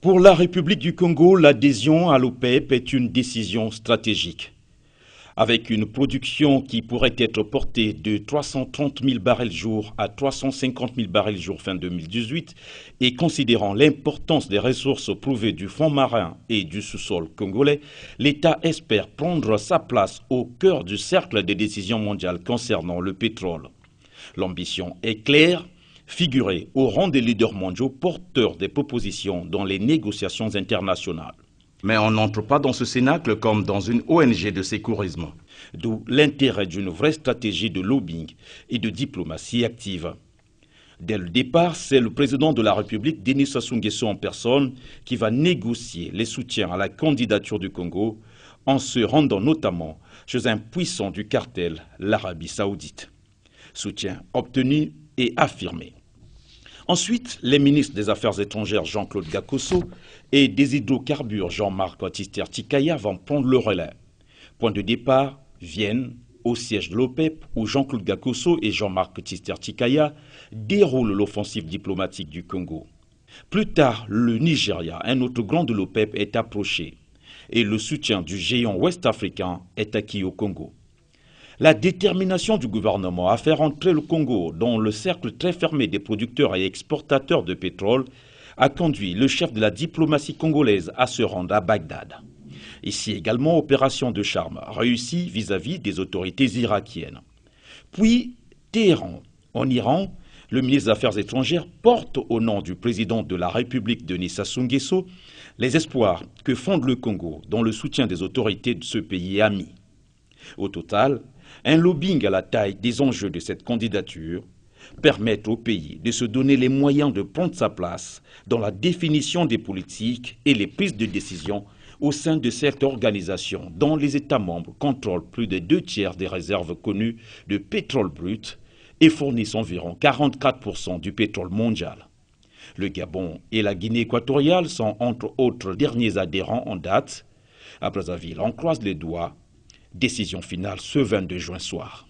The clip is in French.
Pour la République du Congo, l'adhésion à l'OPEP est une décision stratégique. Avec une production qui pourrait être portée de 330 000 barils jour à 350 000 barils jour fin 2018 et considérant l'importance des ressources prouvées du fond marin et du sous-sol congolais, l'État espère prendre sa place au cœur du cercle des décisions mondiales concernant le pétrole. L'ambition est claire, figurer au rang des leaders mondiaux porteurs des propositions dans les négociations internationales. Mais on n'entre pas dans ce cénacle comme dans une ONG de secourisme. D'où l'intérêt d'une vraie stratégie de lobbying et de diplomatie active. Dès le départ, c'est le président de la République, Denis Sassou Nguesso en personne, qui va négocier les soutiens à la candidature du Congo en se rendant notamment chez un puissant du cartel, l'Arabie Saoudite. Soutien obtenu et affirmé. Ensuite, les ministres des Affaires étrangères Jean-Claude Gakosso et des hydrocarbures Jean-Marc Tchister-Tchikaya vont prendre le relais. Point de départ, Vienne, au siège de l'OPEP, où Jean-Claude Gakosso et Jean-Marc Tchister-Tchikaya déroulent l'offensive diplomatique du Congo. Plus tard, le Nigeria, un autre grand de l'OPEP, est approché et le soutien du géant ouest-africain est acquis au Congo. La détermination du gouvernement à faire entrer le Congo dans le cercle très fermé des producteurs et exportateurs de pétrole a conduit le chef de la diplomatie congolaise à se rendre à Bagdad. Ici également, opération de charme réussie vis-à-vis des autorités irakiennes. Puis, Téhéran, en Iran, le ministre des Affaires étrangères porte au nom du président de la République, Denis Sassou Nguesso, les espoirs que fonde le Congo dans le soutien des autorités de ce pays ami. Au total, un lobbying à la taille des enjeux de cette candidature permet au pays de se donner les moyens de prendre sa place dans la définition des politiques et les prises de décision au sein de cette organisation dont les États membres contrôlent plus de 2/3 des réserves connues de pétrole brut et fournissent environ 44% du pétrole mondial. Le Gabon et la Guinée équatoriale sont entre autres derniers adhérents en date. À Brazzaville, on croise les doigts. Décision finale ce 22 juin soir.